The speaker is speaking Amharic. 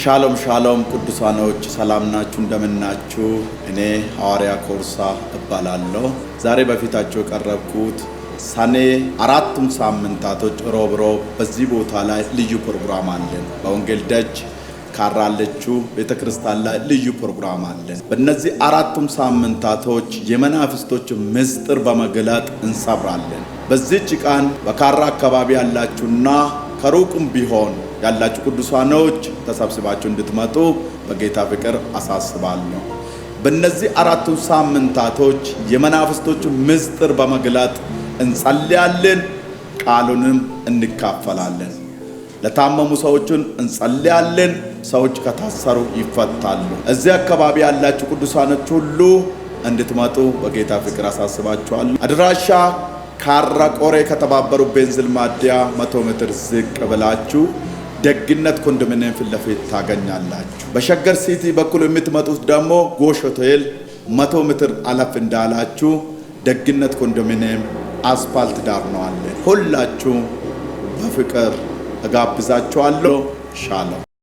ሻሎም ሻሎም ቅዱሳኖች ሰላም ናችሁ እንደምናችሁ እኔ ሐዋርያ ኮርሳ እባላለሁ ዛሬ በፊታችሁ ቀረብኩት ሰኔ አራቱም ሳምንታቶች ሮብ በዚህ ቦታ ላይ ልዩ ፕሮግራም አለን በወንጌል ደጅ ካራለችው ቤተክርስቲያን ላይ ልዩ ፕሮግራም አለን በእነዚህ አራቱም ሳምንታቶች የመናፍስቶች ምስጢር በመግለጥ እንሰብራለን በዚህ ቀን በካራ አካባቢ ያላችሁና ከሩቅም ቢሆን ያላችሁ ቅዱሳኖች ተሰብስባችሁ እንድትመጡ በጌታ ፍቅር አሳስባለሁ በእነዚህ አራቱ ሳምንታቶች የመናፍስቶች ምስጢር በመግለጥ እንጸልያለን ቃሉንም እንካፈላለን ለታመሙ ሰዎችን እንጸልያለን ሰዎች ከታሰሩ ይፈታሉ እዚህ አካባቢ ያላችሁ ቅዱሳኖች ሁሉ እንድትመጡ በጌታ ፍቅር አሳስባችኋለሁ አድራሻ ካራ ቆሬ ከተባበሩ ቤንዚል ማደያ 100 ሜትር ዝቅ ብላችሁ ደግነት ኮንዶሚኒየም ፊት ለፊት ታገኛላችሁ በሸገር ሲቲ በኩል የምትመጡት ደግሞ ጎሽ ሆቴል 100 ሜትር አለፍ እንዳላችሁ ደግነት ኮንዶሚኒየም አስፋልት ዳር ነው አለ ሁላችሁ በፍቅር እጋብዛችኋለሁ ሻሎም